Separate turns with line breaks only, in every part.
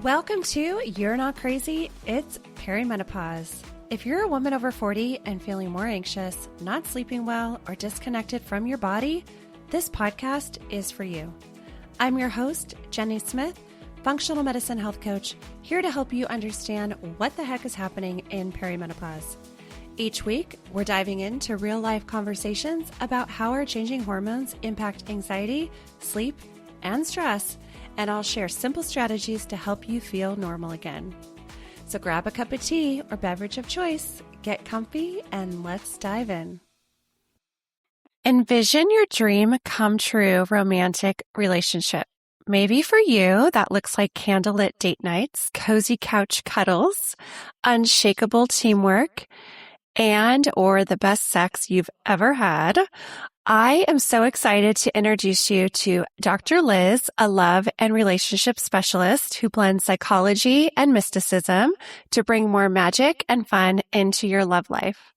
Welcome to You're Not Crazy, It's Perimenopause. If you're a woman over 40 and feeling more anxious, not sleeping well, or disconnected from your body, this podcast is for you. I'm your host, Jenny Smith, functional medicine health coach, here to help you understand what the heck is happening in perimenopause. Each week, we're diving into real-life conversations about how our changing hormones impact anxiety, sleep, and stress, and I'll share simple strategies to help you feel normal again. So grab a cup of tea or beverage of choice, get comfy, and let's dive in. Envision your dream come true romantic relationship. Maybe for you, that looks like candlelit date nights, cozy couch cuddles, unshakable teamwork, and or the best sex you've ever had. I am so excited to introduce you to Dr. Liz, a love and relationship specialist who blends psychology and mysticism to bring more magic and fun into your love life.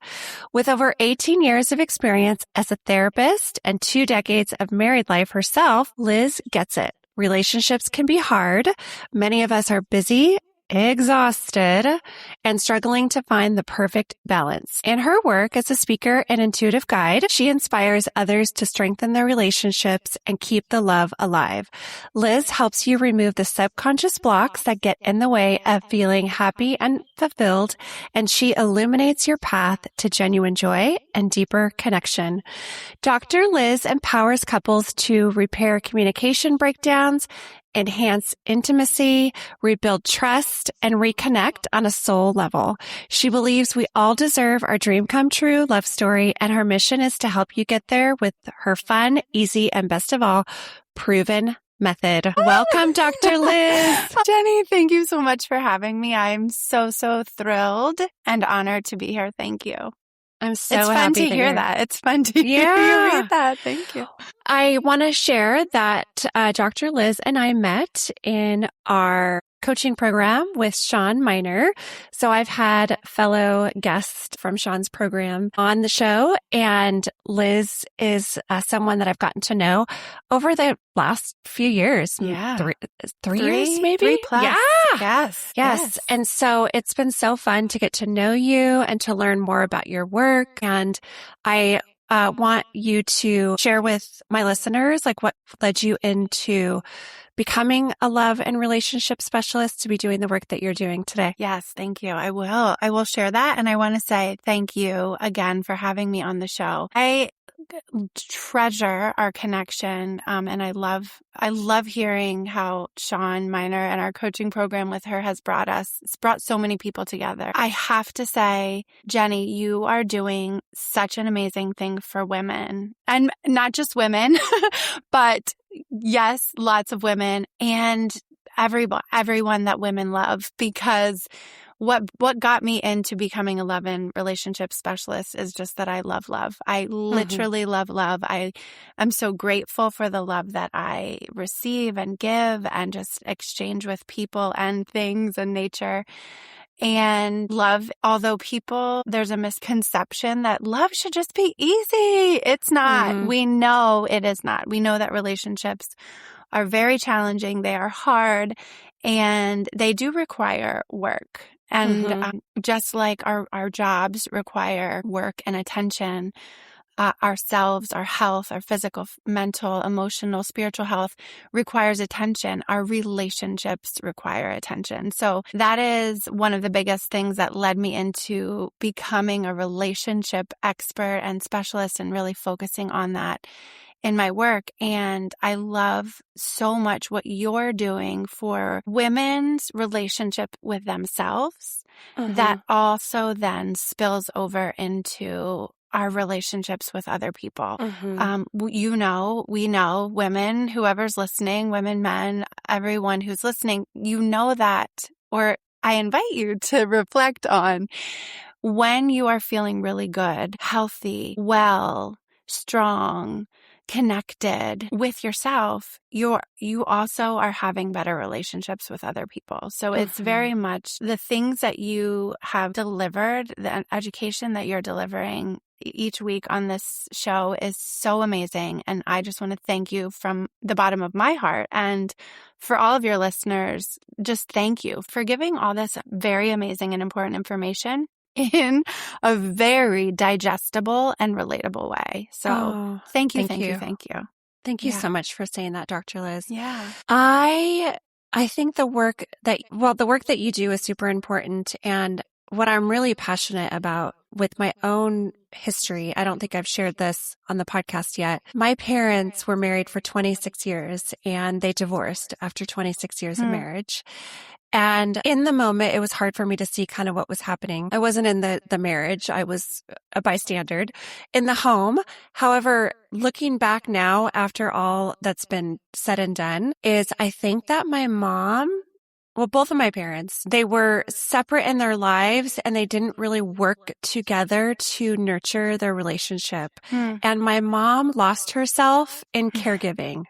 With over 18 years of experience as a therapist and 2 decades of married life herself, Liz gets it. Relationships can be hard. Many of us are busy, exhausted, and struggling to find the perfect balance. In her work as a speaker and intuitive guide, she inspires others to strengthen their relationships and keep the love alive. Liz helps you remove the subconscious blocks that get in the way of feeling happy and fulfilled, and she illuminates your path to genuine joy and deeper connection. Dr. Liz empowers couples to repair communication breakdowns, enhance intimacy, rebuild trust, and reconnect on a soul level. She believes we all deserve our dream come true love story, and her mission is to help you get there with her fun, easy, and best of all, proven method. Welcome, Dr. Liz.
Jenny, thank you so much for having me. I'm so thrilled and honored to be here. Thank you.
I'm so
It's fun
happy
to hear that. It's fun to hear you read that. Thank you.
I want to share that Dr. Liz and I met in our coaching program with Sean Miner. So I've had fellow guests from Sean's program on the show, and Liz is someone that I've gotten to know over the last few years.
Yeah.
Three years, maybe?
3 plus.
Yeah. Yes. And so it's been so fun to get to know you and to learn more about your work. And I want you to share with my listeners, like, what led you into becoming a love and relationship specialist to be doing the work that you're doing today.
Yes, thank you. I will share that. And I want to say thank you again for having me on the show. I treasure our connection. And I love hearing how Sean Miner and our coaching program with her it's brought so many people together. I have to say, Jenny, you are doing such an amazing thing for women, and not just women, but yes, lots of women and everyone that women love, because what got me into becoming a love and relationship specialist is just that I love love. I literally love love. I am so grateful for the love that I receive and give and just exchange with people and things and nature. And love, although there's a misconception that love should just be easy. It's not. We know it is not. We know that relationships are very challenging. They are hard, and they do require work. And just like our jobs require work and attention, ourselves, our health, our physical, mental, emotional, spiritual health requires attention. Our relationships require attention. So that is one of the biggest things that led me into becoming a relationship expert and specialist, and really focusing on that in my work. And I love so much what you're doing for women's relationship with themselves, that also then spills over into our relationships with other people. We know women, whoever's listening, women, men, everyone who's listening, you know that, or I invite you to reflect on when you are feeling really good, healthy, well, strong, connected with yourself, you also are having better relationships with other people. So it's very much the things that you have delivered, the education that you're delivering each week on this show is so amazing. And I just want to thank you from the bottom of my heart. And for all of your listeners, just thank you for giving all this very amazing and important information in a very digestible and relatable way. So thank you.
Thank you
Yeah.
so much for saying that, Dr. Liz.
Yeah.
I think the work that you do is super important. And what I'm really passionate about with my own history, I don't think I've shared this on the podcast yet. My parents were married for 26 years and they divorced after 26 years of marriage. And in the moment, it was hard for me to see kind of what was happening. I wasn't in the marriage. I was a bystander in the home. However, looking back now after all that's been said and done is I think that my mom, well, both of my parents, they were separate in their lives and they didn't really work together to nurture their relationship. And my mom lost herself in caregiving.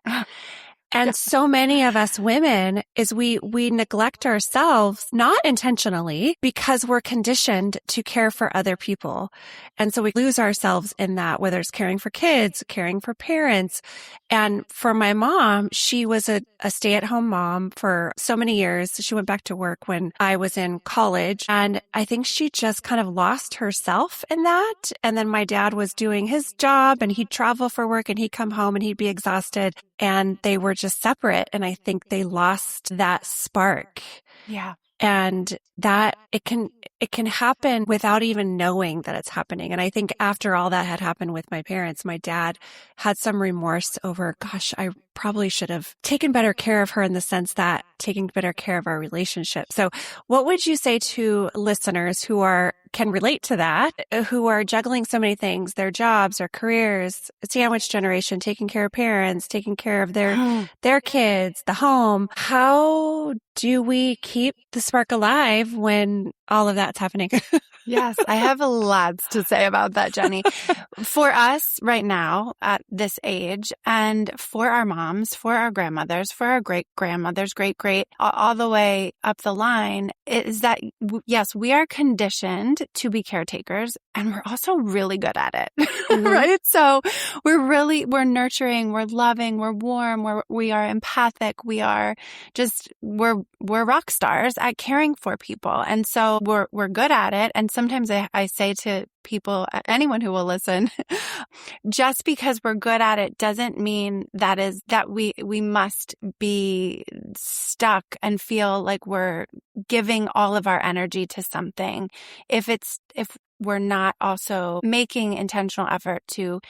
And so many of us women is we neglect ourselves, not intentionally, because we're conditioned to care for other people. And so we lose ourselves in that, whether it's caring for kids, caring for parents. And for my mom, she was a stay-at-home mom for so many years. She went back to work when I was in college. And I think she just kind of lost herself in that. And then my dad was doing his job and he'd travel for work and he'd come home and he'd be exhausted. And they were just separate. And I think they lost that spark.
Yeah.
And that it can happen without even knowing that it's happening. And I think after all that had happened with my parents, my dad had some remorse over, gosh, I probably should have taken better care of her in the sense that taking better care of our relationship. So what would you say to listeners who can relate to that, who are juggling so many things, their jobs, their careers, sandwich generation, taking care of parents, taking care of their kids, the home? How do we keep the spark alive when all of that's happening?
Yes, I have lots to say about that, Jenny. For us right now at this age, and for our moms, for our grandmothers, for our great-grandmothers, great-great, all the way up the line, is that, yes, we are conditioned to be caretakers, and we're also really good at it, right? So we're nurturing, we're loving, we're warm, we are empathic, we're rock stars at caring for people. And so we're good at it. And sometimes I say to people, anyone who will listen, just because we're good at it doesn't mean that we must be stuck and feel like we're giving all of our energy to something. If we're not also making intentional effort to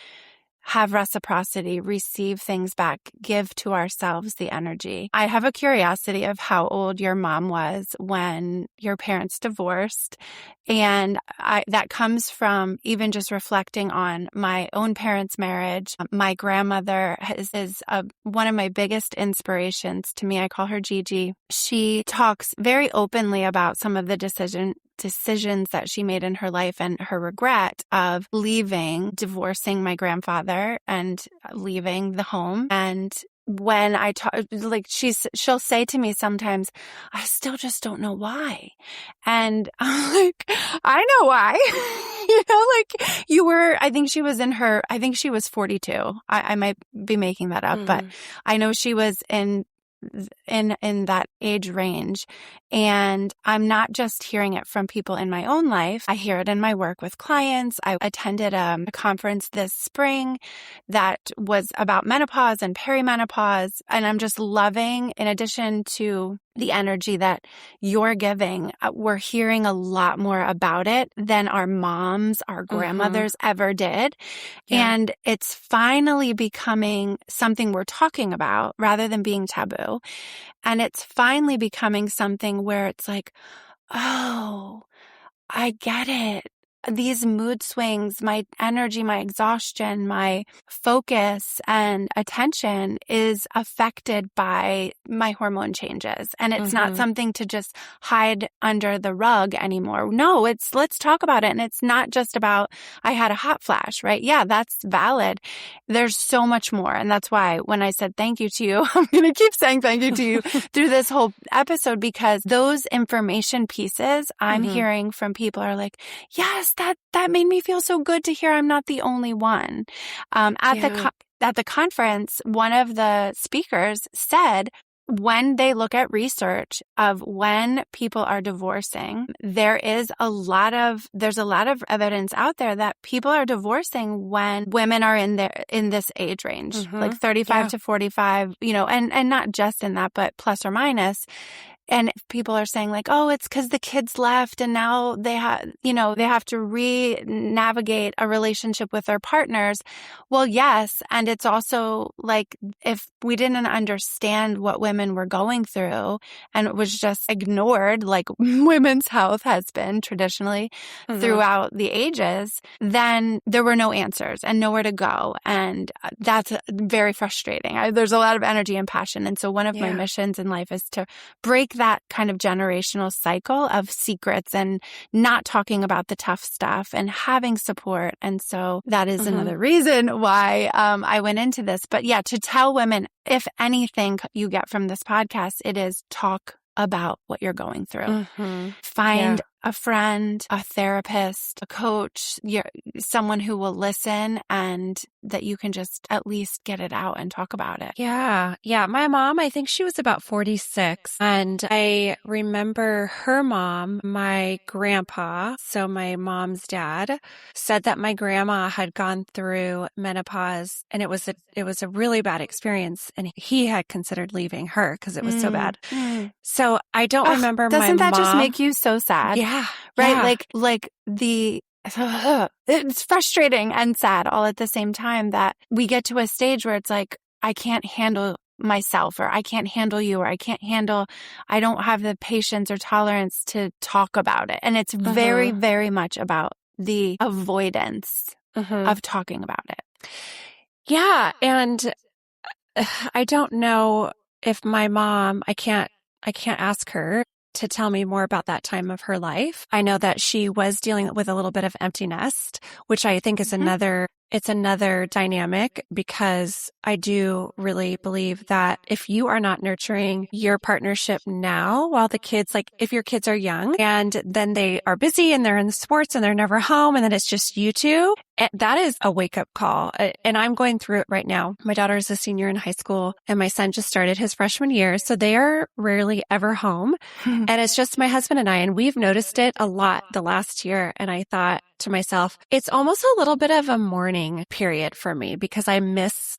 have reciprocity, receive things back, give to ourselves the energy. I have a curiosity of how old your mom was when your parents divorced. And that comes from even just reflecting on my own parents' marriage. My grandmother is one of my biggest inspirations to me. I call her Gigi. She talks very openly about some of the decisions that she made in her life and her regret of divorcing my grandfather and leaving the home. And when I talk, like she'll say to me sometimes, I still just don't know why. And I'm like, I know why. I think she was 42. I might be making that up, but I know she was in that age range. And I'm not just hearing it from people in my own life. I hear it in my work with clients. I attended a conference this spring that was about menopause and perimenopause. And I'm just loving, in addition to the energy that you're giving, we're hearing a lot more about it than our moms, our grandmothers ever did. Yeah. And it's finally becoming something we're talking about rather than being taboo. And it's finally becoming something where it's like, oh, I get it. these mood swings, my energy, my exhaustion, my focus and attention is affected by my hormone changes. And it's not something to just hide under the rug anymore. No, let's talk about it. And it's not just about, I had a hot flash, right? Yeah, that's valid. There's so much more. And that's why when I said thank you to you, I'm going to keep saying thank you to you through this whole episode, because those information pieces I'm hearing from people are like, yes, that made me feel so good to hear I'm not the only one. At the conference, one of the speakers said, when they look at research of when people are divorcing, there's a lot of evidence out there that people are divorcing when women are in this age range, like 35 to 45, and not just in that, but plus or minus. And if people are saying like, oh, it's because the kids left and now they have to re-navigate a relationship with their partners. Well, yes. And it's also like, if we didn't understand what women were going through and it was just ignored, like women's health has been traditionally throughout the ages, then there were no answers and nowhere to go. And that's very frustrating. There's a lot of energy and passion. And so one of my missions in life is to break that kind of generational cycle of secrets and not talking about the tough stuff and having support. And so that is another reason why I went into this. But yeah, to tell women, if anything you get from this podcast, it is talk about what you're going through. Find a friend, a therapist, a coach, someone who will listen and that you can just at least get it out and talk about it.
Yeah. Yeah. My mom, I think she was about 46. And I remember her mom, my grandpa, so my mom's dad, said that my grandma had gone through menopause and it was a really bad experience. And he had considered leaving her because it was so bad. So I don't remember my mom.
Doesn't that just make you so sad?
Yeah.
Right? Yeah. It's frustrating and sad all at the same time that we get to a stage where it's like, I can't handle myself, or I can't handle you, or I don't have the patience or tolerance to talk about it. And it's very, very much about the avoidance of talking about it.
Yeah. And I don't know if my mom, I can't ask her to tell me more about that time of her life. I know that she was dealing with a little bit of empty nest, which I think is another dynamic, because I do really believe that if you are not nurturing your partnership now while the kids, like if your kids are young and then they are busy and they're in sports and they're never home and then it's just you two, that is a wake-up call. And I'm going through it right now. My daughter is a senior in high school and my son just started his freshman year. So they are rarely ever home. And it's just my husband and I, and we've noticed it a lot the last year. And I thought to myself, it's almost a little bit of a mourning period for me because I miss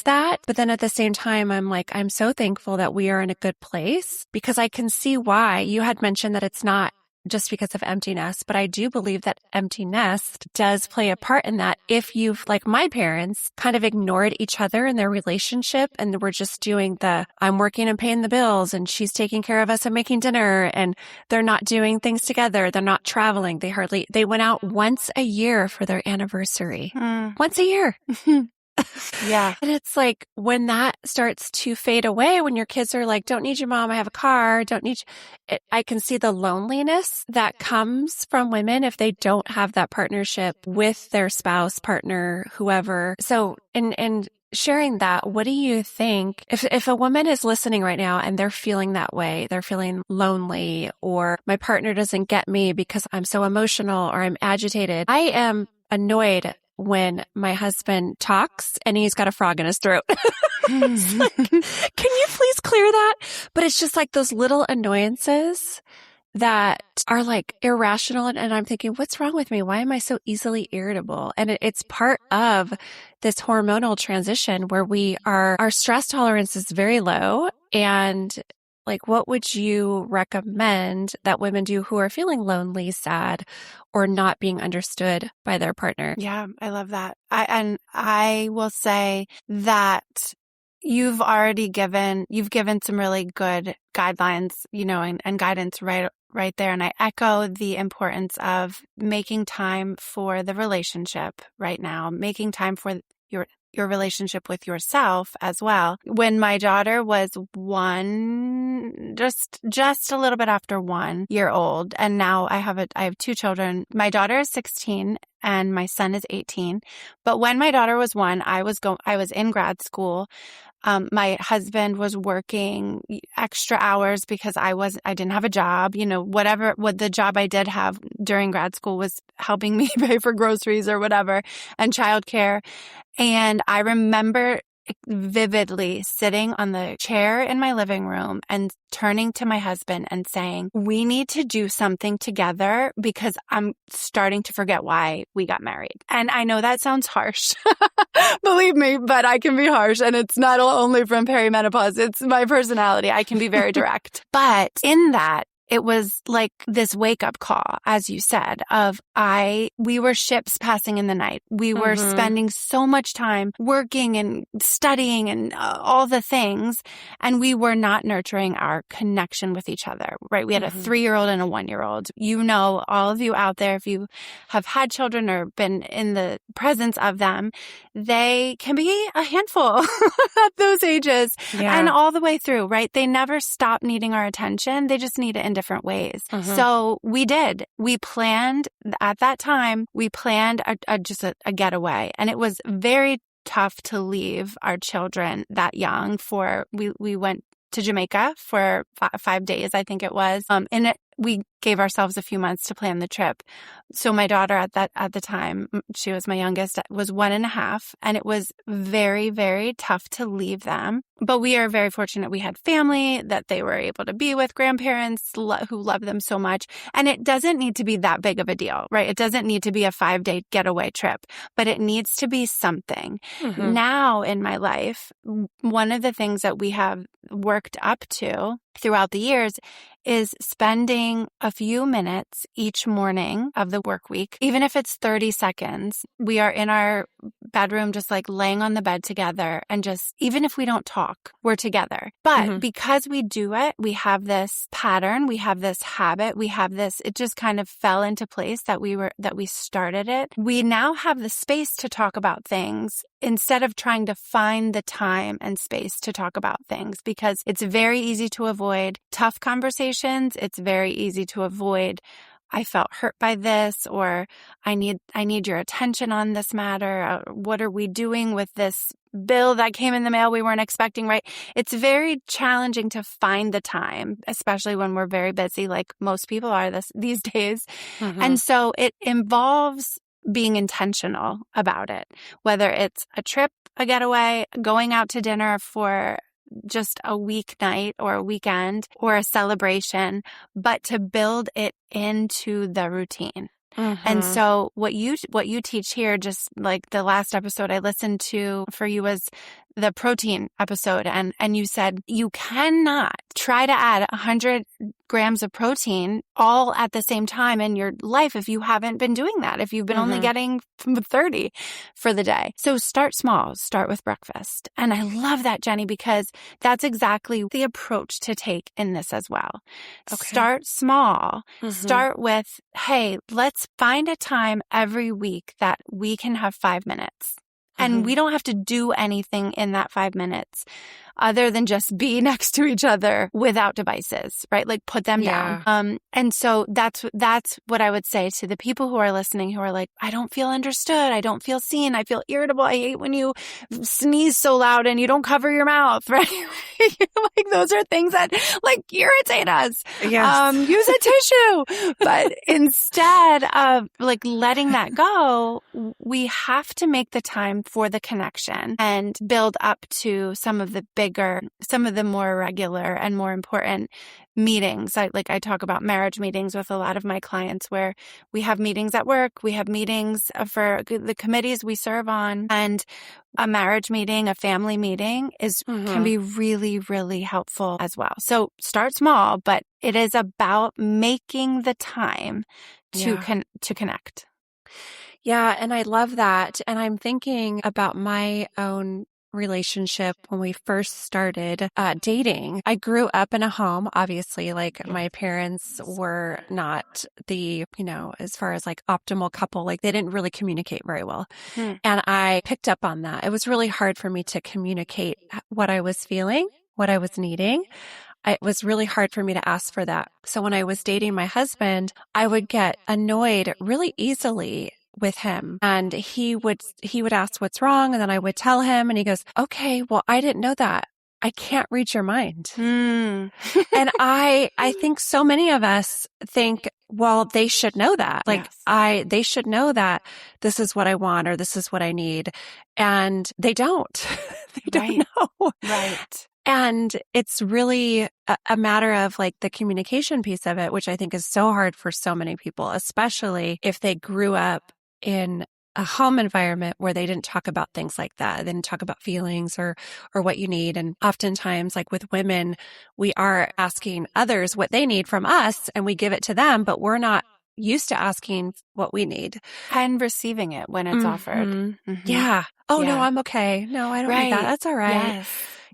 that. But then at the same time, I'm like, I'm so thankful that we are in a good place, because I can see why. You had mentioned that it's not just because of empty nest, but I do believe that empty nest does play a part in that. If you've, like my parents, kind of ignored each other in their relationship and we're just doing I'm working and paying the bills and she's taking care of us and making dinner, and they're not doing things together. They're not traveling. They went out once a year for their anniversary. Once a year.
Yeah.
And it's like, when that starts to fade away, when your kids are like, don't need you, mom, I have a car, don't need you. I can see the loneliness that comes from women if they don't have that partnership with their spouse, partner, whoever. So, and sharing that, what do you think if a woman is listening right now and they're feeling that way, they're feeling lonely, or my partner doesn't get me because I'm so emotional or I'm agitated? I am annoyed when my husband talks and he's got a frog in his throat. It's like, can you please clear that? But it's just like those little annoyances that are like irrational. And I'm thinking, what's wrong with me? Why am I so easily irritable? And it's part of this hormonal transition where our stress tolerance is very low. And like, what would you recommend that women do who are feeling lonely, sad, or not being understood by their partner?
Yeah, I love that. I will say that you've given some really good guidelines, and guidance right there. And I echo the importance of making time for the relationship right now, making time for your relationship with yourself as well. When my daughter was just a little bit after 1 year old, and now I have 2 children. My daughter is 16 and my son is 18. But when my daughter was 1, I was in grad school. My husband was working extra hours because I didn't have a job. What the job I did have during grad school was helping me pay for groceries or whatever, and childcare. And I remember vividly sitting on the chair in my living room and turning to my husband and saying, we need to do something together because I'm starting to forget why we got married. And I know that sounds harsh, believe me, but I can be harsh. And it's not only from perimenopause. It's my personality. I can be very direct. But in that, it was like this wake-up call, as you said, we were ships passing in the night. We were spending so much time working and studying and all the things, and we were not nurturing our connection with each other, right? We had a 3-year-old and a 1-year-old. All of you out there, if you have had children or been in the presence of them, they can be a handful at those ages and all the way through, right? They never stop needing our attention. They just need it in different ways. So we planned at that time, just a getaway, and it was very tough to leave our children that young. We went to Jamaica for 5 days, I think it was. We gave ourselves a few months to plan the trip. So my daughter at the time, she was my youngest, was 1.5, and it was very, very tough to leave them. But we are very fortunate we had family that they were able to be with, grandparents who love them so much. And it doesn't need to be that big of a deal, right? It doesn't need to be a 5-day getaway trip, but it needs to be something. Now in my life, one of the things that we have worked up to throughout the years is spending a few minutes each morning of the work week, even if it's 30 seconds. We are in our bedroom, just like laying on the bed together, and just, even if we don't talk, we're together. But because we do it, we have this pattern, we have this habit, it just kind of fell into place that we started it. We now have the space to talk about things instead of trying to find the time and space to talk about things, because it's very easy to avoid tough conversations. It's very easy to avoid, I felt hurt by this, or I need your attention on this matter. What are we doing with this bill that came in the mail we weren't expecting, right? It's very challenging to find the time, especially when we're very busy, like most people are these days. And so it involves being intentional about it, whether it's a trip, a getaway, going out to dinner for just a weeknight or a weekend or a celebration, but to build it into the routine. And so what you teach here, just like the last episode I listened to for you was the protein episode. And you said you cannot try to add 100 grams of protein all at the same time in your life if you haven't been doing that, if you've been only getting 30 for the day. So start small, start with breakfast. And I love that, Jenny, because that's exactly the approach to take in this as well. Okay. Start small. Start with, hey, let's find a time every week that we can have 5 minutes. And we don't have to do anything in that 5 minutes other than just be next to each other without devices, right? Like put them down. And so that's what I would say to the people who are listening who are like, I don't feel understood. I don't feel seen. I feel irritable. I hate when you sneeze so loud and you don't cover your mouth, right? Like those are things that like irritate us. Yes. Use a tissue. But instead of like letting that go, we have to make the time for the connection and build up to some of the more regular and more important meetings. I talk about marriage meetings with a lot of my clients where we have meetings at work, we have meetings for the committees we serve on, and a marriage meeting, a family meeting can be really, really helpful as well. So start small, but it is about making the time to connect.
Yeah, and I love that. And I'm thinking about my own relationship when we first started dating. I grew up in a home, obviously, like my parents were not the, as far as like optimal couple, like they didn't really communicate very well. And I picked up on that. It was really hard for me to communicate what I was feeling, what I was needing. It was really hard for me to ask for that. So when I was dating my husband, I would get annoyed really easily with him, and he would ask what's wrong, and then I would tell him, and he goes, "Okay, well, I didn't know that. I can't read your mind." And I think so many of us think, well, they should know that. Like they should know that this is what I want or this is what I need. And they don't. They don't know.
Right.
And it's really a matter of like the communication piece of it, which I think is so hard for so many people, especially if they grew up in a home environment where they didn't talk about things like that. They didn't talk about feelings or what you need. And oftentimes, like with women, we are asking others what they need from us and we give it to them, but we're not used to asking what we need.
And receiving it when it's offered.
Yeah. Oh, no, I'm okay. No, I don't need that. That's all right.
Yes.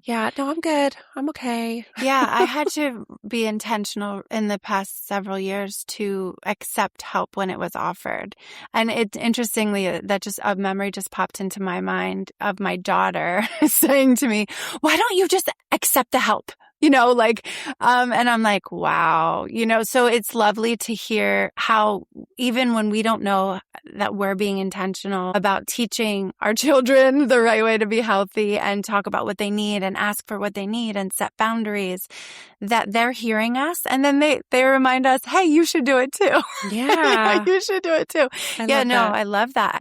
Yeah, no, I'm good. I'm okay.
Yeah, I had to be intentional in the past several years to accept help when it was offered. And it interestingly, that just a memory just popped into my mind of my daughter saying to me, "Why don't you just accept the help?" And I'm like, wow, so it's lovely to hear how even when we don't know that we're being intentional about teaching our children the right way to be healthy and talk about what they need and ask for what they need and set boundaries, that they're hearing us. And then they remind us, hey, you should do it too.
Yeah.
You should do it too. I love that.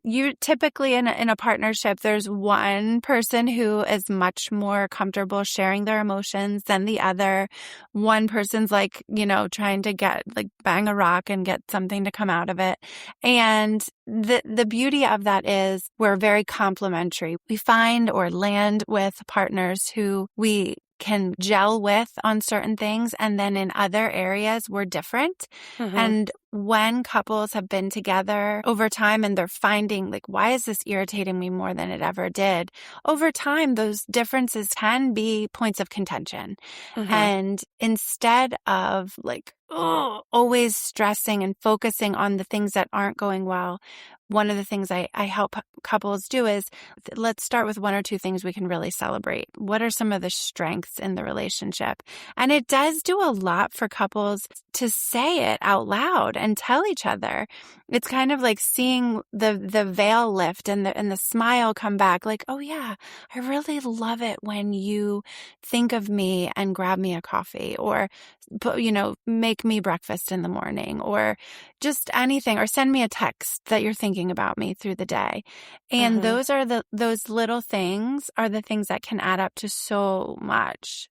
You typically in a partnership, there's one person who is much more comfortable sharing their emotions than the other. One person's like, trying to bang a rock and get something to come out of it. And the beauty of that is we're very complementary. We find or land with partners who we can gel with on certain things. And then in other areas, we're different. And when couples have been together over time and they're finding why is this irritating me more than it ever did? Over time, those differences can be points of contention. And instead of always stressing and focusing on the things that aren't going well, one of the things I help couples do is let's start with one or two things we can really celebrate. What are some of the strengths in the relationship? And it does do a lot for couples to say it out loud and tell each other. It's kind of like seeing the veil lift and the smile come back. Like, oh yeah, I really love it when you think of me and grab me a coffee, or make me breakfast in the morning, or just anything, or send me a text that you're thinking about me through the day. And those little things are the things that can add up to so much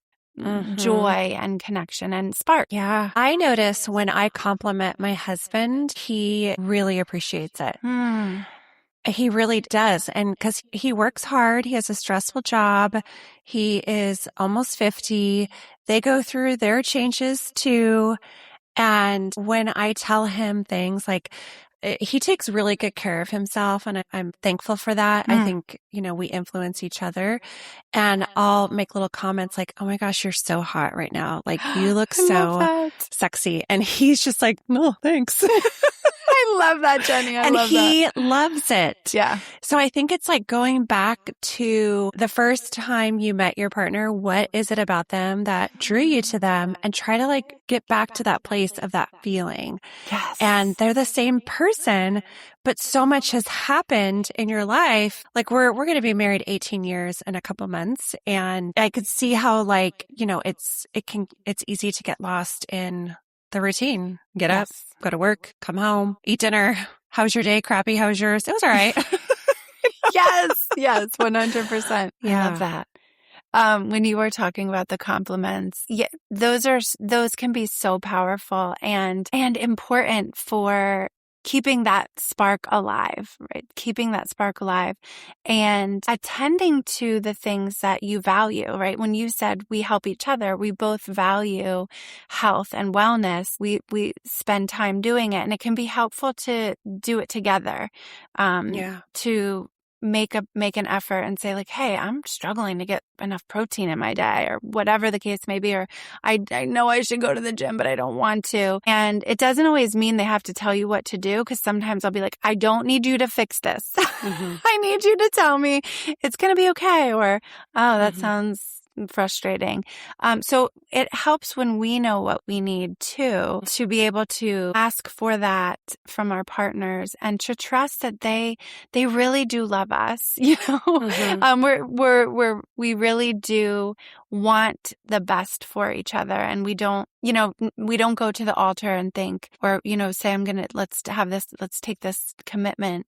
joy and connection and spark.
Yeah. I notice when I compliment my husband, he really appreciates it. He really does. And because he works hard, he has a stressful job. He is almost 50. They go through their changes too. And when I tell him things like, he takes really good care of himself, and I'm thankful for that. I think, we influence each other, and I'll make little comments like, "Oh my gosh, you're so hot right now. Like you look so sexy." And he's just like, "No, thanks."
I love that, Jenny.
And he loves it.
Yeah.
So I think it's like going back to the first time you met your partner. What is it about them that drew you to them? And try to get back to that place of that feeling.
Yes.
And they're the same person, but so much has happened in your life. Like we're going to be married 18 years in a couple months. And I could see how it's easy to get lost in the routine. Get up, go to work, come home, eat dinner. How's your day? Crappy. How's yours? It was all right.
Yes, 100%. I love that. When you were talking about the compliments, those can be so powerful and important for keeping that spark alive, right? Keeping that spark alive and attending to the things that you value, right? When you said we help each other, we both value health and wellness. We spend time doing it, and it can be helpful to do it together, to make an effort and say like, hey, I'm struggling to get enough protein in my day, or whatever the case may be, or I know I should go to the gym, but I don't want to. And it doesn't always mean they have to tell you what to do, because sometimes I'll be like, I don't need you to fix this.
Mm-hmm.
I need you to tell me it's going to be okay. Or, oh, that
Mm-hmm.
sounds frustrating. So it helps when we know what we need too, to be able to ask for that from our partners and to trust that they really do love us.
Mm-hmm.
We really do want the best for each other, and we don't go to the altar and think, or say, let's take this commitment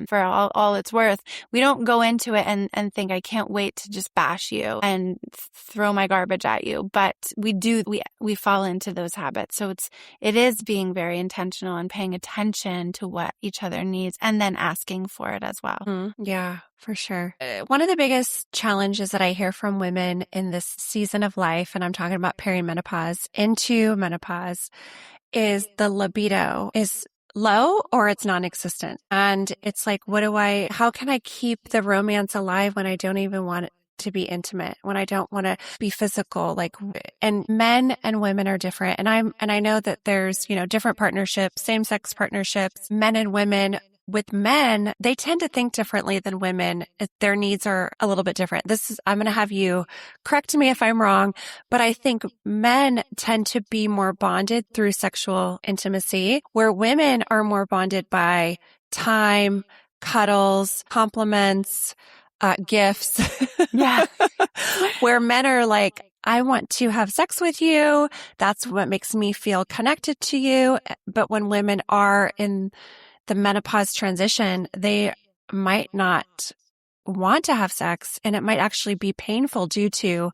for all it's worth. We don't go into it and think, I can't wait to just bash you and throw my garbage at you. But we fall into those habits. So it is being very intentional and paying attention to what each other needs, and then asking for it as well.
Yeah, for sure. One of the biggest challenges that I hear from women in this season of life, and I'm talking about perimenopause into menopause, is the libido is low or it's non-existent. And it's like, how can I keep the romance alive when I don't even want it to be intimate, when I don't want to be physical? And men and women are different. And I know that there's, different partnerships, same-sex partnerships, men and women. With men, they tend to think differently than women. Their needs are a little bit different. I'm going to have you correct me if I'm wrong, but I think men tend to be more bonded through sexual intimacy, where women are more bonded by time, cuddles, compliments, gifts.
Yeah.
Where men are like, I want to have sex with you. That's what makes me feel connected to you. But when women are in the menopause transition, they might not want to have sex, and it might actually be painful due to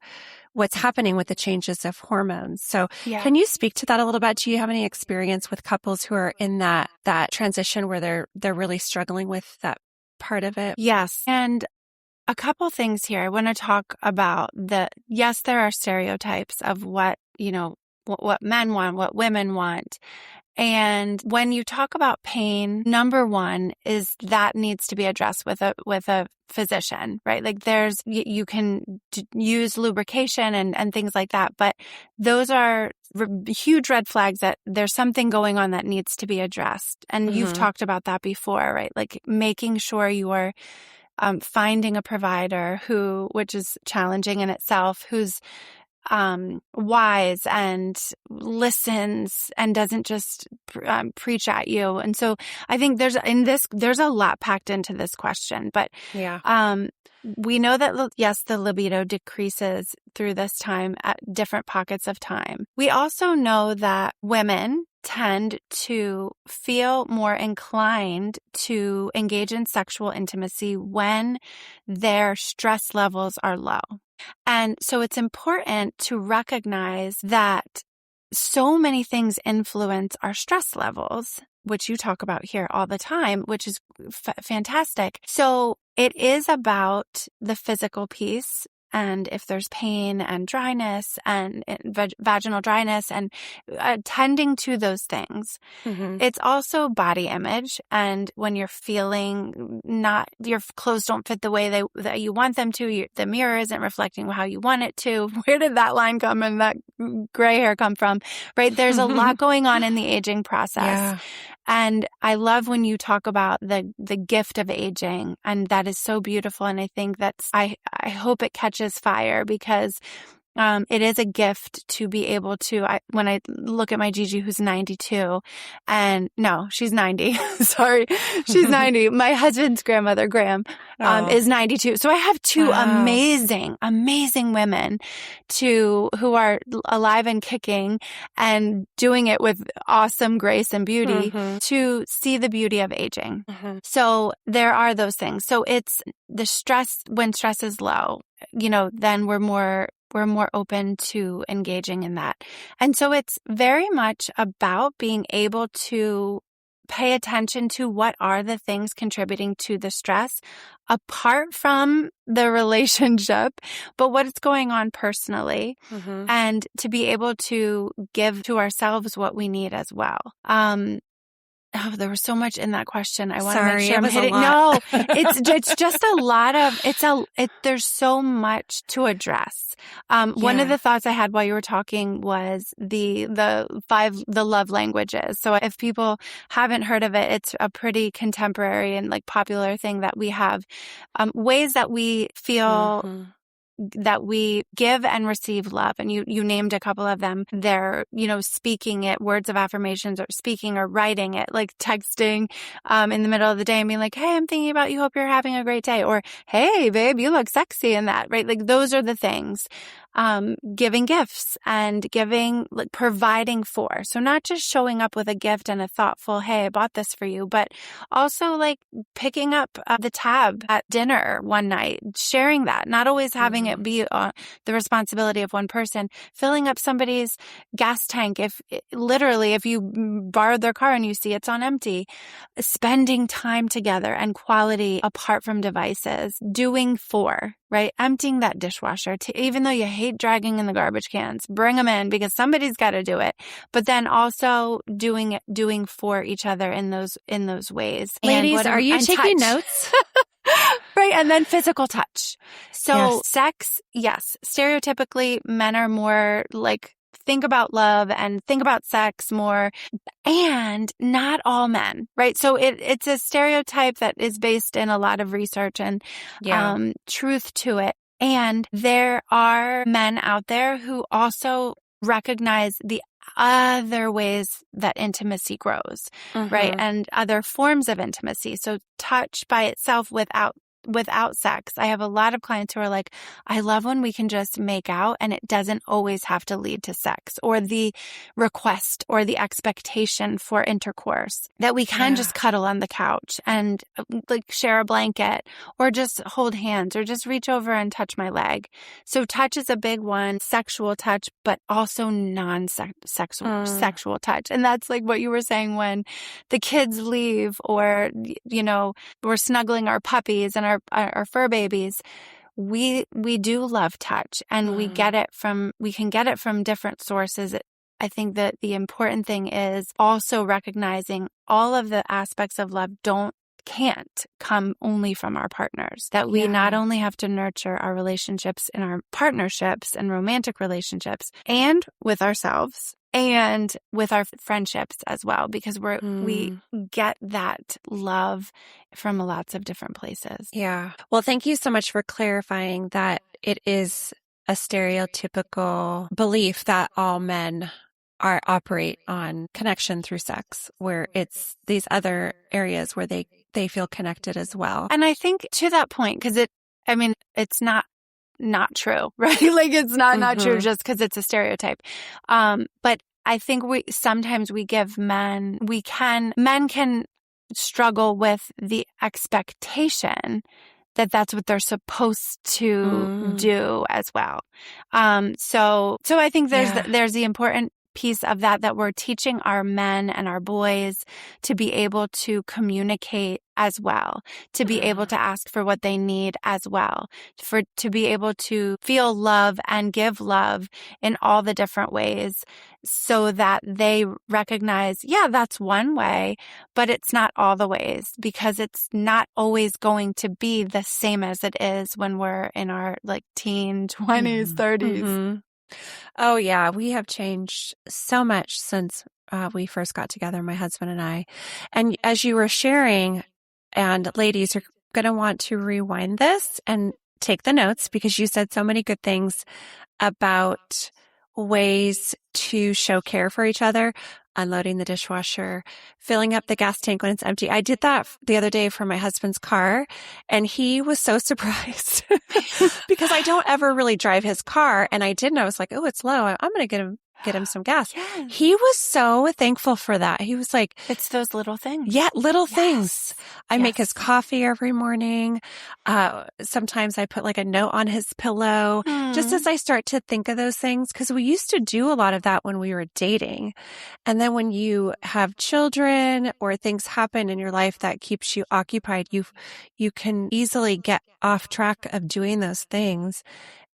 what's happening with the changes of hormones. So Can you speak to that a little bit? Do you have any experience with couples who are in that transition where they're really struggling with that part of it?
Yes. And a couple things here. I want to talk about yes, there are stereotypes of what men want, what women want. And when you talk about pain, number one is that needs to be addressed with a physician, right? Like you can use lubrication and things like that, but those are huge red flags that there's something going on that needs to be addressed. And you've talked about that before, right? Like making sure you are finding a provider which is challenging in itself, who's wise and listens and doesn't just preach at you. And so I think there's a lot packed into this question, but we know that yes, the libido decreases through this time at different pockets of time. We also know that women tend to feel more inclined to engage in sexual intimacy when their stress levels are low. And so it's important to recognize that so many things influence our stress levels, which you talk about here all the time, which is fantastic. So it is about the physical piece. And if there's pain and dryness and vaginal dryness and tending to those things, it's also body image. And when you're feeling your clothes don't fit the way that you want them to, the mirror isn't reflecting how you want it to. Where did that line come and that gray hair come from? Right? There's a lot going on in the aging process. Yeah. And I love when you talk about the gift of aging, and that is so beautiful. And I think I hope it catches fire, because it is a gift to be able to, when I look at my Gigi, who's 92, and no, she's 90. Sorry. She's 90. My husband's grandmother, Graham, is 92. So I have two amazing, amazing women who are alive and kicking and doing it with awesome grace and beauty to see the beauty of aging. So there are those things. So it's the stress, when stress is low, then we're more open to engaging in that. And so it's very much about being able to pay attention to what are the things contributing to the stress apart from the relationship, but what's going on personally, and to be able to give to ourselves what we need as well. Oh, there was so much in that question. I want to make
Sorry,
sure
it
I'm
was a
hitting.
lot.
No, it's just a lot of, there's so much to address. One of
Yeah.
the thoughts I had while you were talking was the love languages. So if people haven't heard of it, it's a pretty contemporary and like popular thing that we have, ways that we feel
Mm-hmm.
that we give and receive love. And you named a couple of them. They're, speaking it, words of affirmations, or speaking or writing it, like texting, in the middle of the day and being like, hey, I'm thinking about you. Hope you're having a great day. Or, hey, babe, you look sexy in that, right? Like those are the things. Giving gifts and giving, like providing for. So not just showing up with a gift and a thoughtful, hey, I bought this for you, but also like picking up the tab at dinner one night, sharing that, not always having it be the responsibility of one person, filling up somebody's gas tank. If you borrowed their car and you see it's on empty, spending time together and quality apart from devices, doing for, right? Emptying that dishwasher, even though you hate dragging in the garbage cans, bring them in because somebody's got to do it. But then also doing for each other in those ways.
Ladies, are you taking notes?
Right. And then physical touch. So
Yes.
sex, yes. Stereotypically, men are more like, think about love and think about sex more, and not all men, right? So it's a stereotype that is based in a lot of research and truth to it. And there are men out there who also recognize the other ways that intimacy grows, right? And other forms of intimacy. So touch by itself without sex. I have a lot of clients who are like, I love when we can just make out and it doesn't always have to lead to sex or the request or the expectation for intercourse, that we can just cuddle on the couch and like share a blanket or just hold hands or just reach over and touch my leg. So touch is a big one, sexual touch, but also sexual touch. And that's like what you were saying when the kids leave or, we're snuggling our puppies and our fur babies. We do love touch and we can get it from different sources. I think that the important thing is also recognizing all of the aspects of love can't come only from our partners, that we not only have to nurture our relationships in our partnerships and romantic relationships and with ourselves and with our friendships as well, because we get that love from lots of different places.
Yeah. Well, thank you so much for clarifying that it is a stereotypical belief that all men operate on connection through sex, where it's these other areas where they feel connected as well.
And I think to that point, because it's not true, right? Like it's not true just because it's a stereotype. But I think sometimes we give men can struggle with the expectation that that's what they're supposed to do as well. So I think there's the important piece of that we're teaching our men and our boys to be able to communicate as well, to be able to ask for what they need as well, to be able to feel love and give love in all the different ways, so that they recognize, that's one way, but it's not all the ways, because it's not always going to be the same as it is when we're in our like teen 20s, 30s.
Oh yeah, we have changed so much since we first got together, my husband and I. And as you were sharing, and ladies, you're going to want to rewind this and take the notes, because you said so many good things about ways to show care for each other, unloading the dishwasher, filling up the gas tank when it's empty. I did that the other day for my husband's car, and he was so surprised because I don't ever really drive his car. And I didn't. I was like, oh, it's low. I'm going to get him some gas.
Yes.
He was so thankful for that. He was like,
it's those little things.
Yeah, little things. I make his coffee every morning. Sometimes I put like a note on his pillow, just as I start to think of those things, because we used to do a lot of that when we were dating. And then when you have children or things happen in your life that keeps you occupied, you can easily get off track of doing those things.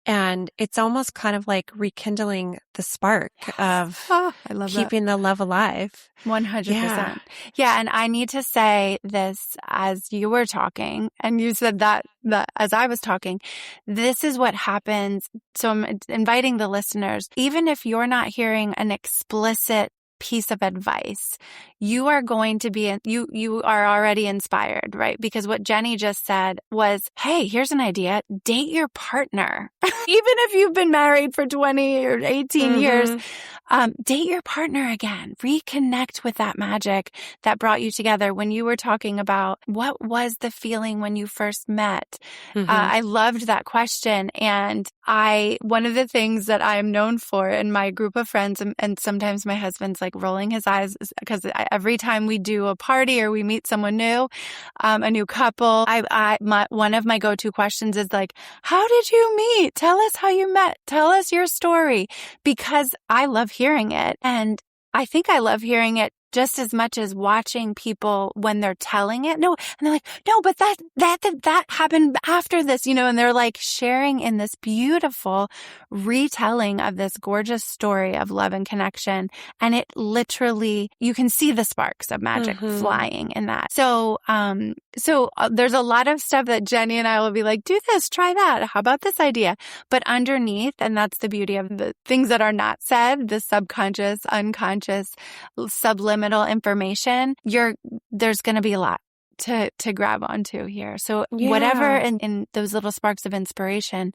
And it's almost kind of like rekindling the spark of
I love
keeping the love alive.
100%. Yeah. And I need to say this as you were talking, and you said that as I was talking, this is what happens. So I'm inviting the listeners, even if you're not hearing an explicit piece of advice, you are going to be, you are already inspired, right? Because what Jenny just said was, hey, here's an idea. Date your partner. Even if you've been married for 20 or 18 years, date your partner again. Reconnect with that magic that brought you together. When you were talking about what was the feeling when you first met, I loved that question. And one of the things that I am known for in my group of friends, and sometimes my husband's like rolling his eyes because every time we do a party or we meet someone new, a new couple, one of my go-to questions is like, how did you meet? Tell us how you met. Tell us your story, because I love hearing it. And I think I love hearing it just as much as watching people when they're telling it. No, and they're like, no, but that happened after this, and they're like sharing in this beautiful retelling of this gorgeous story of love and connection. And it literally, you can see the sparks of magic flying in that. So there's a lot of stuff that Jenny and I will be like, do this, try that. How about this idea? But underneath, and that's the beauty of the things that are not said, the subconscious, unconscious, subliminal information, there's going to be a lot to grab onto here. So whatever in those little sparks of inspiration,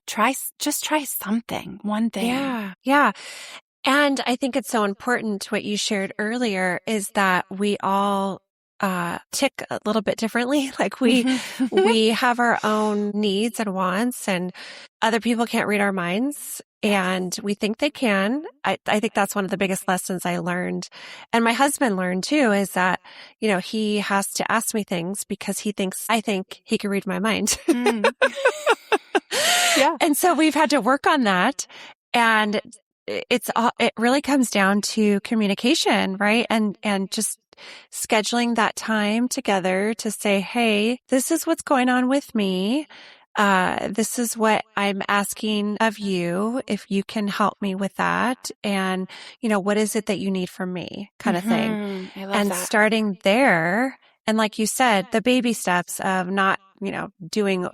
just try something, one thing.
Yeah. And I think it's so important what you shared earlier is that we all tick a little bit differently. Like we have our own needs and wants, and other people can't read our minds. And we think they can. I think that's one of the biggest lessons I learned. And my husband learned too, is that, he has to ask me things because I think he can read my mind.
Yeah.
And so we've had to work on that. And it really comes down to communication, right? And just scheduling that time together to say, hey, this is what's going on with me. This is what I'm asking of you, if you can help me with that. And, what is it that you need from me, kind of thing.
I love
and
that.
Starting there. And like you said, the baby steps of not, doing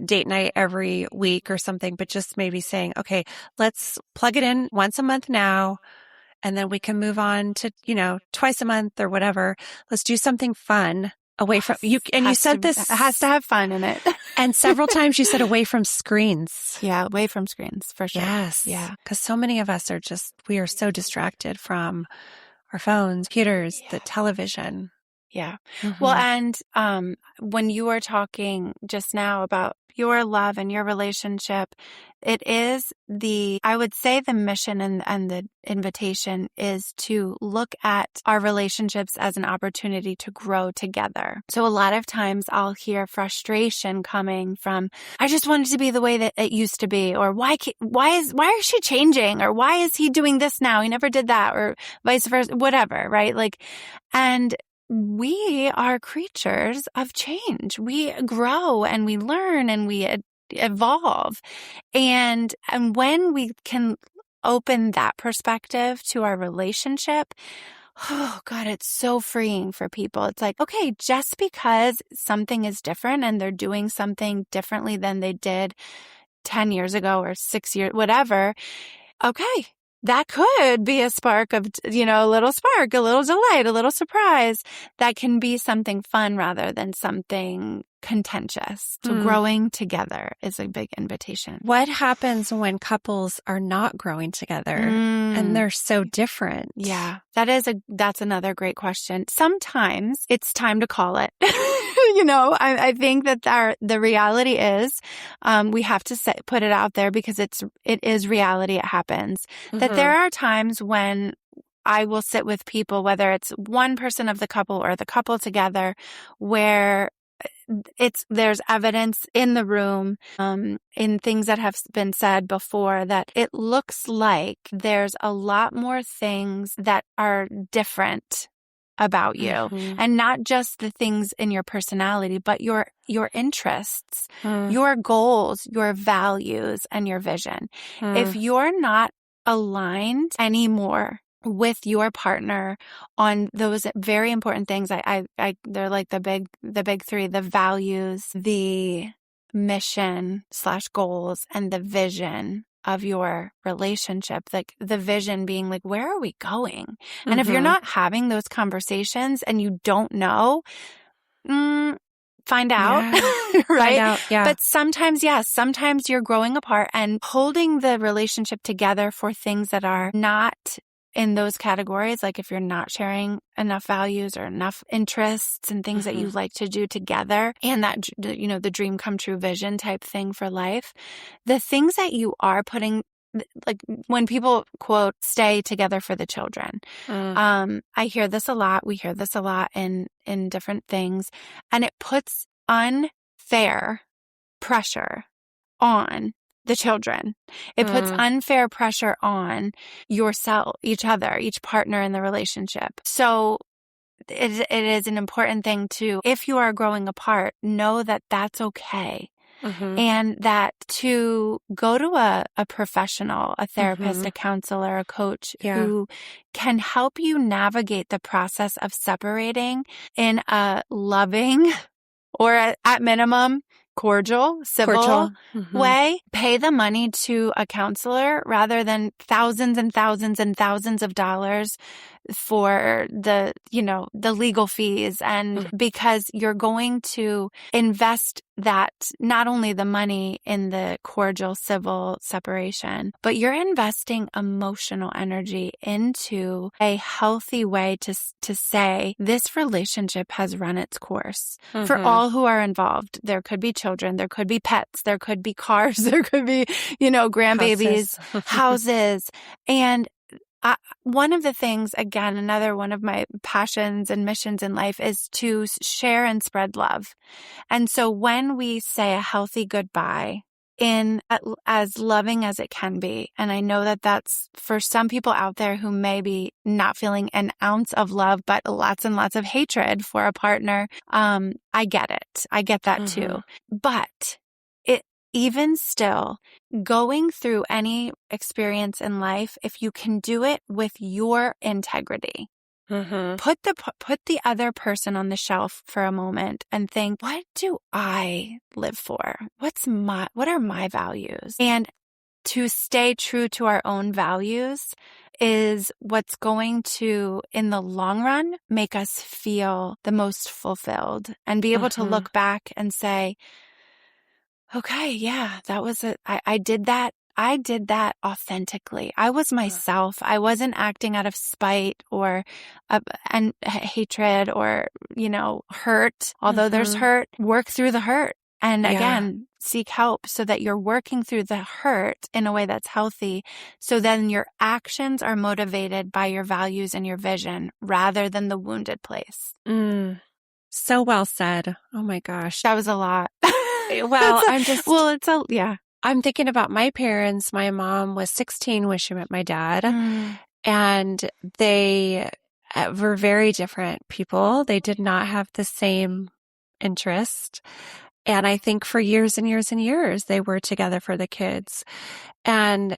date night every week or something, but just maybe saying, okay, let's plug it in once a month now. And then we can move on to, twice a month or whatever. Let's do something fun away from you. And you said this
it has to have fun in it.
And several times you said away from screens.
Yeah, away from screens for sure.
Yes.
Yeah.
Because so many of us we are so distracted from our phones, computers, the television.
Yeah. Well, and when you were talking just now about your love and your relationship, it is I would say the mission and the invitation is to look at our relationships as an opportunity to grow together. So a lot of times I'll hear frustration coming from, I just want it to be the way that it used to be, or why is she changing? Or why is he doing this now? He never did that, or vice versa, whatever, right? And we are creatures of change. We grow and we learn and we evolve. And when we can open that perspective to our relationship, oh God, it's so freeing for people. It's like, okay, just because something is different and they're doing something differently than they did 10 years ago or 6 years, whatever. Okay. That could be a spark of, a little spark, a little delight, a little surprise. That can be something fun rather than something contentious. So growing together is a big invitation.
What happens when couples are not growing together and they're so different?
Yeah, that's another great question. Sometimes it's time to call it. I think that the reality is, we have to put it out there because it is reality. It happens that there are times when I will sit with people, whether it's one person of the couple or the couple together, where there's evidence in the room, in things that have been said before, that it looks like there's a lot more things that are different about you, and not just the things in your personality, but your interests, your goals, your values, and your vision. If you're not aligned anymore with your partner on those very important things, they're like the big three: the values, the mission / goals, and the vision of your relationship. Like the vision being like, where are we going? And if you're not having those conversations and you don't know, find out, right?
Find out, yeah.
But sometimes you're growing apart, and holding the relationship together for things that are not in those categories. Like if you're not sharing enough values or enough interests and things that you like to do together, and that, the dream come true vision type thing for life, the things that you are putting, like when people quote, stay together for the children. I hear this a lot. We hear this a lot in different things, and it puts unfair pressure on the children. It puts unfair pressure on yourself, each other, each partner in the relationship. So it is an important thing to, if you are growing apart, know that that's okay. And that to go to a professional, a therapist, a counselor, a coach who can help you navigate the process of separating in a loving, or at minimum, cordial, civil way. Pay the money to a counselor rather than thousands and thousands and thousands of dollars for the legal fees. And because you're going to invest that, not only the money in the cordial civil separation, but you're investing emotional energy into a healthy way to say, this relationship has run its course for all who are involved. There could be children, there could be pets, there could be cars, there could be, grandbabies, houses. And one of the things, again, another one of my passions and missions in life is to share and spread love. And so when we say a healthy goodbye in as loving as it can be, and I know that that's for some people out there who may be not feeling an ounce of love, but lots and lots of hatred for a partner, I get it. I get that too. But even still, going through any experience in life, if you can do it with your integrity, put the other person on the shelf for a moment and think, what do I live for? What are my values? And to stay true to our own values is what's going to, in the long run, make us feel the most fulfilled and be able to look back and say, okay, yeah, that was it. I did that. I did that authentically. I was myself. I wasn't acting out of spite or and hatred or, hurt. Although there's hurt, work through the hurt. And again, seek help so that you're working through the hurt in a way that's healthy. So then your actions are motivated by your values and your vision rather than the wounded place.
So well said. Oh my gosh.
That was a lot.
Well,
yeah.
I'm thinking about my parents. My mom was 16 when she met my dad, and they were very different people. They did not have the same interest. And I think for years and years and years, they were together for the kids. And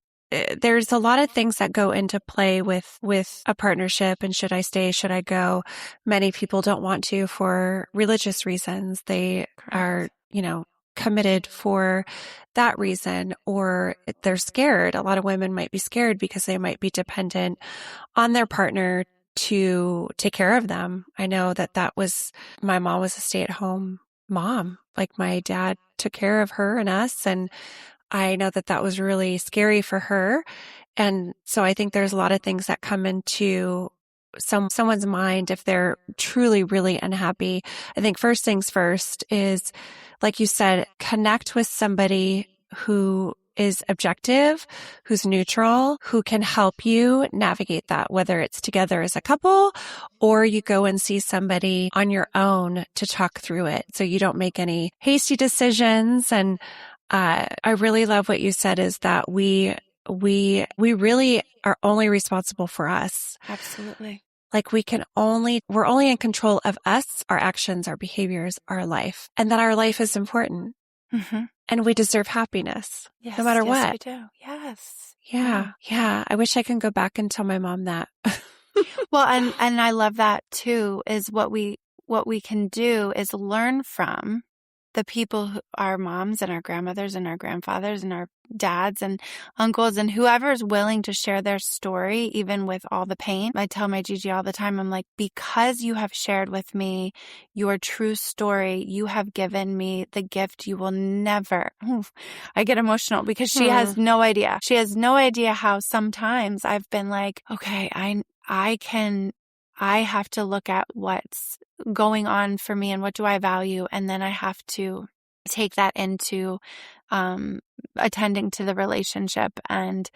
there's a lot of things that go into play with a partnership. And should I stay? Should I go? Many people don't want to for religious reasons. They are, committed for that reason, or they're scared. A lot of women might be scared because they might be dependent on their partner to take care of them. I know that was, my mom was a stay-at-home mom. Like my dad took care of her and us. And I know that was really scary for her. And so I think there's a lot of things that come into someone's mind if they're truly, really unhappy. I think first things first is, like you said, connect with somebody who is objective, who's neutral, who can help you navigate that, whether it's together as a couple or you go and see somebody on your own to talk through it so you don't make any hasty decisions. And I really love what you said is that we really are only responsible for us.
Absolutely.
like we're only in control of us, our actions, our behaviors, our life, and that our life is important
Mm-hmm.
and we deserve happiness
Yes,
no matter
yes,
what.
we do. Yes.
Yeah. I wish I can go back and tell my mom that.
Well, and I love that too, is what we can do is learn from the people our moms and our grandmothers and our grandfathers and our dads and uncles and whoever is willing to share their story, even with all the pain. I tell my Gigi all the time, I'm like, because you have shared with me your true story, you have given me the gift you will never. I get emotional because she has no idea. She has no idea how sometimes I've been like, okay, I have to look at what's going on for me and what do I value. And then I have to take that into attending to the relationship. And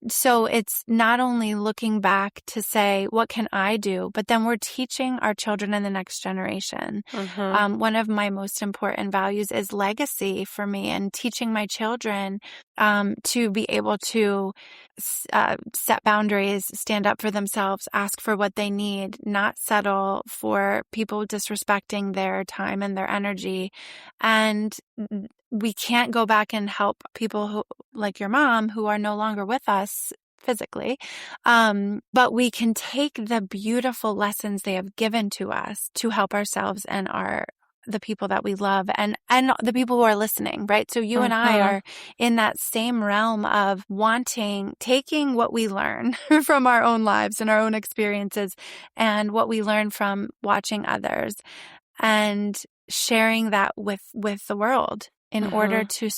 so it's not only looking back to say, what can I do? But then we're teaching our children in the next generation. One of my most important values is legacy for me, and teaching my children to be able to set boundaries, stand up for themselves, ask for what they need, not settle for people disrespecting their time and their energy. And we can't go back and help people who, like your mom, who are no longer with us physically. But we can take the beautiful lessons they have given to us to help ourselves and the people that we love and the people who are listening, right? So you and I are in that same realm of taking what we learn from our own lives and our own experiences and what we learn from watching others and sharing that with the world in order to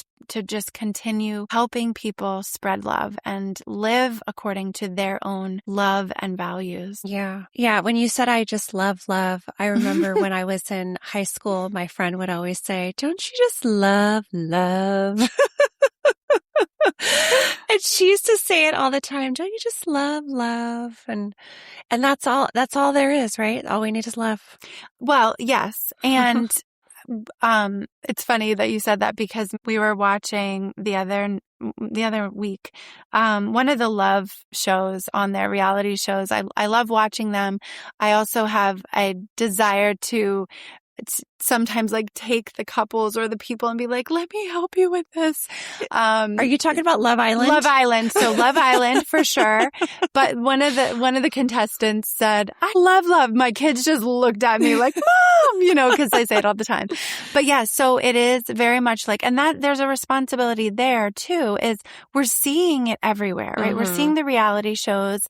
just continue helping people spread love and live according to their own love and values.
Yeah. When you said I just love, I remember when I was in high school, my friend would always say, don't you just love? And she used to say it all the time. Don't you just love? And that's all there is, right? All we need is love.
Well, yes. And it's funny that you said that because we were watching the other week, one of the love shows on their reality shows. I love watching them. I also have a desire to sometimes like take the couples or the people and be like, let me help you with this.
Are you talking about Love Island?
Love Island. So Love Island for sure. But one of the contestants said, I love. My kids just looked at me like, Mom, because I say it all the time. But yeah, so it is very much like, and that there's a responsibility there too, is we're seeing it everywhere, right? We're seeing the reality shows.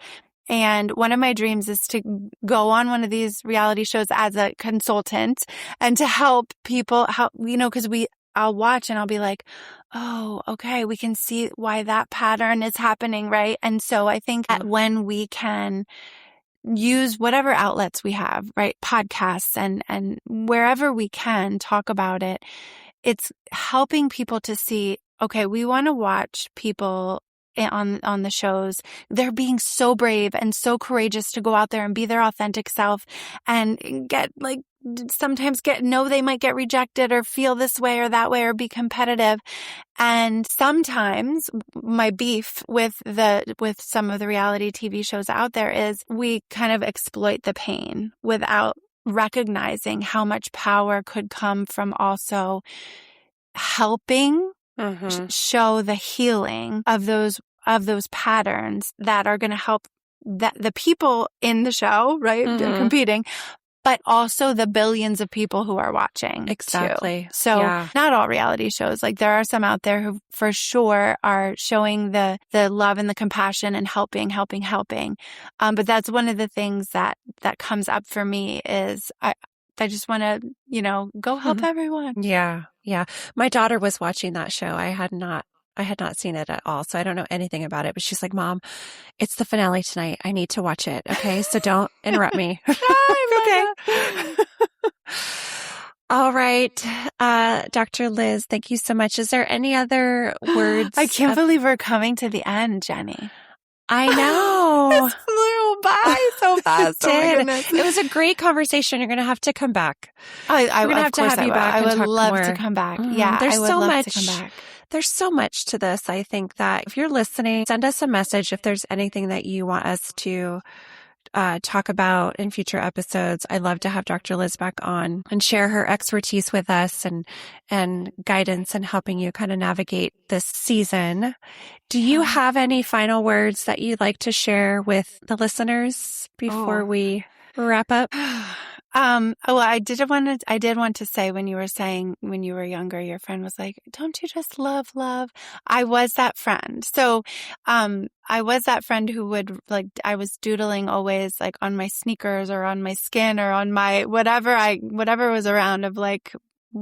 And one of my dreams is to go on one of these reality shows as a consultant and to help people, because I'll watch and I'll be like, oh, okay, we can see why that pattern is happening, right? And so I think that when we can use whatever outlets we have, right? Podcasts and wherever we can talk about it, it's helping people to see, okay, we want to watch people on the shows. They're being so brave and so courageous to go out there and be their authentic self and they might get rejected or feel this way or that way or be competitive. And sometimes my beef with some of the reality TV shows out there is we kind of exploit the pain without recognizing how much power could come from also helping show the healing of those patterns that are going to help the people in the show, right? Competing, but also the billions of people who are watching.
Exactly.
Too. So not all reality shows. Like there are some out there who for sure are showing the love and the compassion and helping. But that's one of the things that comes up for me is I just want to, go help everyone.
Yeah. My daughter was watching that show. I had not seen it at all, so I don't know anything about it. But she's like, Mom, it's the finale tonight. I need to watch it. Okay, so don't interrupt me. Okay. All right, Dr. Liz, thank you so much. Is there any other words?
I can't believe we're coming to the end, Jenny.
I know.
It flew by so fast.
It did.
Oh my goodness.
It was a great conversation. You're going to have to come back.
We're going to
have to have you back.
I
and
would
talk
love
more.
to come back. Yeah,
there's
I would
so
love
much.
to come back.
There's so much to this. I think that if you're listening, send us a message if there's anything that you want us to talk about in future episodes. I love to have Dr. Liz back on and share her expertise with us and guidance and helping you kind of navigate this season. Do you have any final words that you'd like to share with the listeners before we wrap up?
Well, I did want to say when you were saying when you were younger, your friend was like, don't you just love? I was that friend. So, I was that friend who would I was doodling always like on my sneakers or on my skin or on my whatever was around of like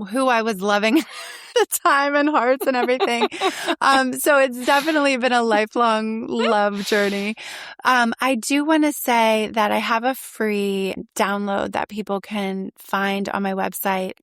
who I was loving at the time and hearts and everything. So it's definitely been a lifelong love journey. I do want to say that I have a free download that people can find on my website,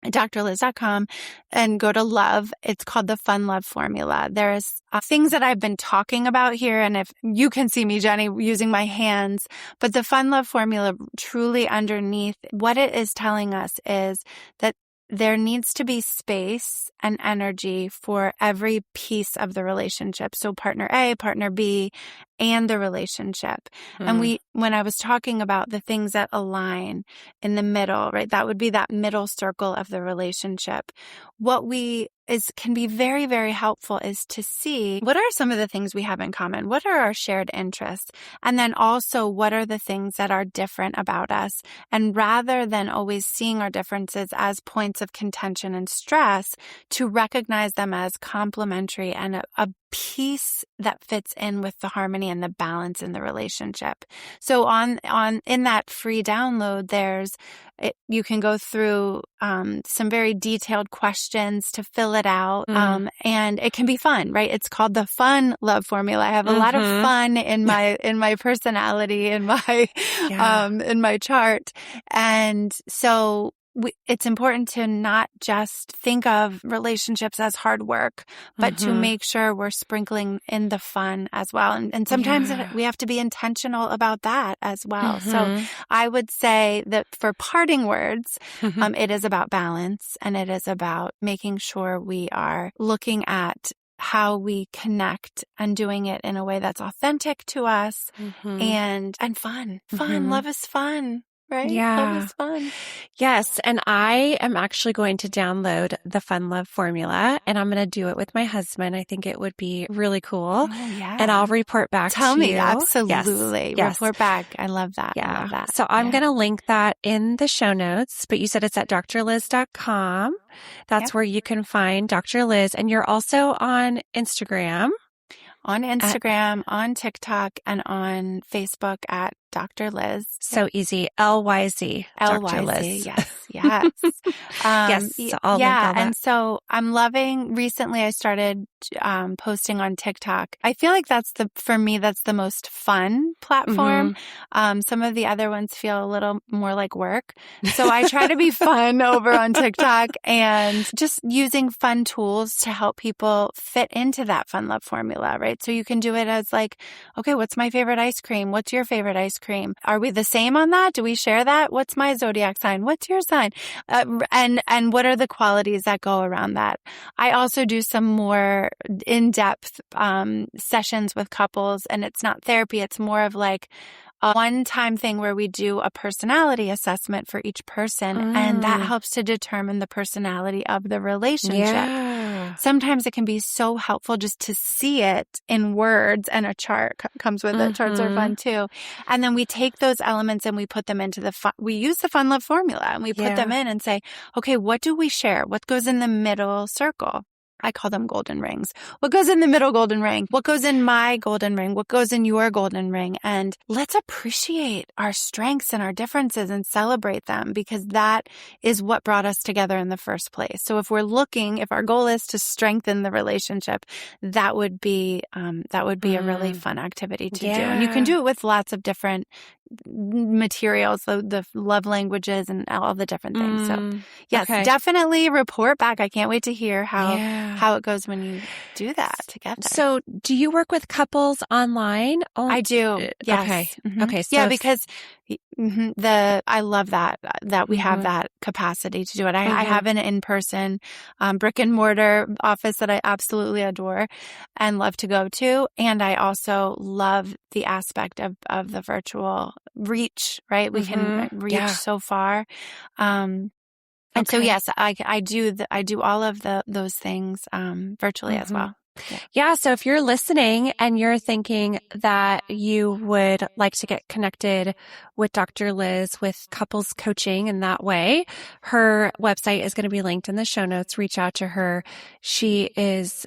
drliz.com, and go to love. It's called the Fun Love Formula. There's things that I've been talking about here, and if you can see me, Jenny, using my hands, but the Fun Love Formula truly underneath what it is telling us is that there needs to be space and energy for every piece of the relationship. So partner A, partner B, and the relationship. And when I was talking about the things that align in the middle, right? That would be that middle circle of the relationship. What can be very, very helpful is to see what are some of the things we have in common? What are our shared interests? And then also what are the things that are different about us? And rather than always seeing our differences as points of contention and stress, to recognize them as complementary and a piece that fits in with the harmony and the balance in the relationship. So in that free download, you can go through some very detailed questions to fill it out, and it can be fun, right? It's called the Fun Love Formula. I have a lot of fun in my personality, in my chart, and so. It's important to not just think of relationships as hard work, but to make sure we're sprinkling in the fun as well. And sometimes we have to be intentional about that as well. So I would say that for parting words, it is about balance, and it is about making sure we are looking at how we connect and doing it in a way that's authentic to us and fun. Love is fun. Right?
Yeah.
Love is fun.
Yes. And I am actually going to download the Fun Love Formula, and I'm going to do it with my husband. I think it would be really cool.
Oh, yeah.
And I'll report back
Tell
to
me.
you.
Absolutely.
Yes.
Report back. I love that.
Yeah.
I love that.
So I'm going to link that in the show notes, but you said it's at drliz.com. That's where you can find Dr. Liz. And you're also on Instagram.
On Instagram, on TikTok, and on Facebook at Dr. Liz.
So easy. LYZ. Dr. Liz.
Yes.
Yes. So I'll link all that.
And so I'm loving, recently I started posting on TikTok. I feel like for me, that's the most fun platform. Some of the other ones feel a little more like work. So I try to be fun over on TikTok and just using fun tools to help people fit into that Fun Love Formula, right? So you can do it as like, okay, what's my favorite ice cream? What's your favorite ice cream? Are we the same on that? Do we share that? What's my zodiac sign? What's your sign? And what are the qualities that go around that? I also do some more in-depth sessions with couples, and it's not therapy. It's more of like a one-time thing where we do a personality assessment for each person, and that helps to determine the personality of the relationship.
Yeah.
Sometimes it can be so helpful just to see it in words, and a chart comes with it. Charts are fun too. And then we take those elements and we put them into we use the Fun Love Formula, and we put them in and say, okay, what do we share? What goes in the middle circle? I call them golden rings. What goes in the middle golden ring? What goes in my golden ring? What goes in your golden ring? And let's appreciate our strengths and our differences and celebrate them, because that is what brought us together in the first place. So if our goal is to strengthen the relationship, that would be a really fun activity to do. And you can do it with lots of different materials, the love languages and all the different things. So yes, definitely report back. I can't wait to hear how it goes when you do that together.
So do you work with couples online?
I do. Yes.
Okay. Okay.
So because I love that we have that capacity to do it. I have an in-person brick and mortar office that I absolutely adore and love to go to. And I also love the aspect of the virtual reach, right? We can reach so far. And so, yes, I do all of those things virtually as well.
Yeah. So if you're listening and you're thinking that you would like to get connected with Dr. Liz with couples coaching in that way, her website is going to be linked in the show notes. Reach out to her. She is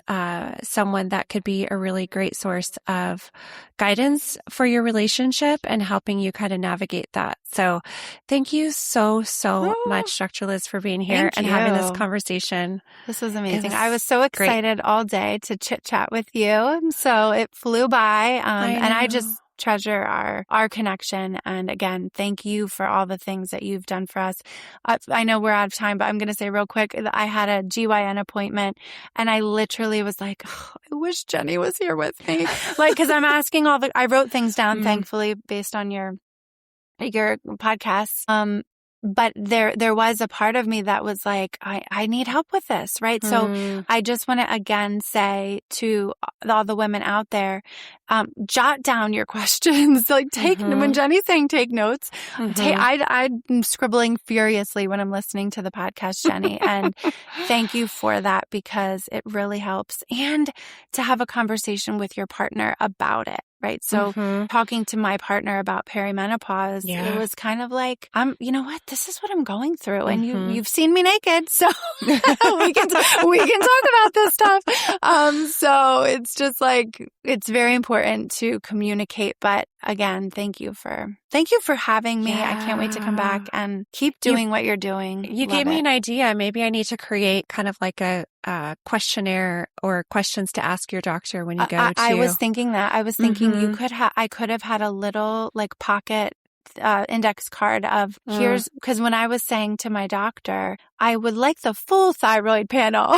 someone that could be a really great source of guidance for your relationship and helping you kind of navigate that. So thank you so much, Dr. Liz, for being here and having this conversation.
This was amazing. I was so excited all day to chit chat with you. So it flew by. And I just treasure our connection. And again, thank you for all the things that you've done for us. I know we're out of time, but I'm going to say real quick that I had a GYN appointment and I literally was like, oh, I wish Jenny was here with me. Like, cause I'm asking I wrote things down, thankfully, based on your podcasts. But there was a part of me that was like, I need help with this, right? So I just want to again say to all the women out there, jot down your questions. Like when Jenny's saying take notes, I'm scribbling furiously when I'm listening to the podcast, Jenny. And thank you for that because it really helps. And to have a conversation with your partner about it. Right. So talking to my partner about perimenopause, it was kind of like, you know what, this is what I'm going through. And you've seen me naked. So we can talk about this stuff. So it's just like, it's very important to communicate. But again, thank you for having me. I can't wait to come back and keep doing what you're doing.
You gave me an idea. Maybe I need to create kind of like a questionnaire or questions to ask your doctor when you go to.
I was thinking that. I was thinking I could have had a little like pocket index card of because when I was saying to my doctor, I would like the full thyroid panel.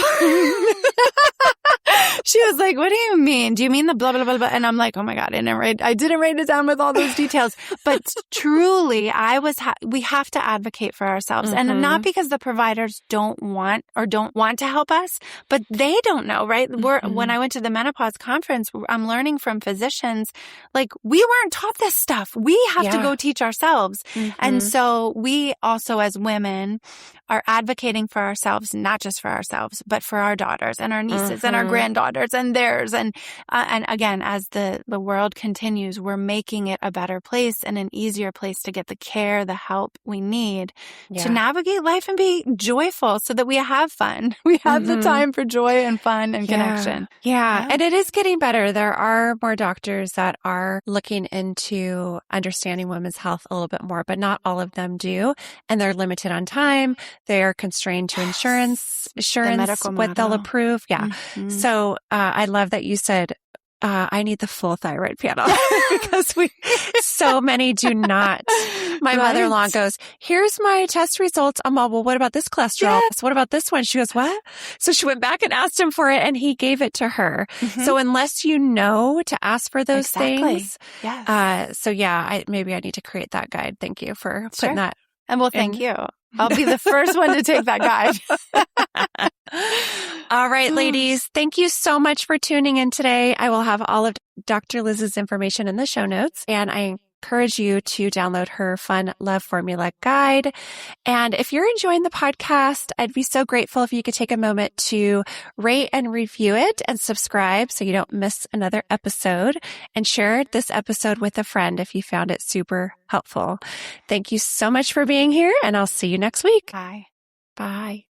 She was like, what do you mean? Do you mean the blah, blah, blah, blah? And I'm like, oh my God, I didn't write it down with all those details. But truly, we have to advocate for ourselves. And not because the providers don't want to help us, but they don't know, right? When I went to the menopause conference, I'm learning from physicians, like we weren't taught this stuff. We have to go teach ourselves. And so we also as women are advocating for ourselves, not just for ourselves, but for our daughters and our nieces and our granddaughters and theirs. And again, as the world continues, we're making it a better place and an easier place to get the care, the help we need to navigate life and be joyful so that we have fun. We have the time for joy and fun and connection.
Yeah. And it is getting better. There are more doctors that are looking into understanding women's health a little bit more, but not all of them do. And they're limited on time. They are constrained to insurance, what they'll approve. Yeah. So I love that you said, I need the full thyroid panel because so many do not. My mother-in-law goes, here's my test results. I'm all, well, what about this cholesterol? So what about this one? She goes, what? So she went back and asked him for it and he gave it to her. So unless you know to ask for those things. Maybe I need to create that guide. Thank you for putting that.
And well, thank you. I'll be the first one to take that guide.
All right, ladies. Thank you so much for tuning in today. I will have all of Dr. Liz's information in the show notes, and I encourage you to download her fun love formula guide. And if you're enjoying the podcast, I'd be so grateful if you could take a moment to rate and review it and subscribe so you don't miss another episode, and share this episode with a friend if you found it super helpful. Thank you so much for being here, and I'll see you next week.
Bye.
Bye.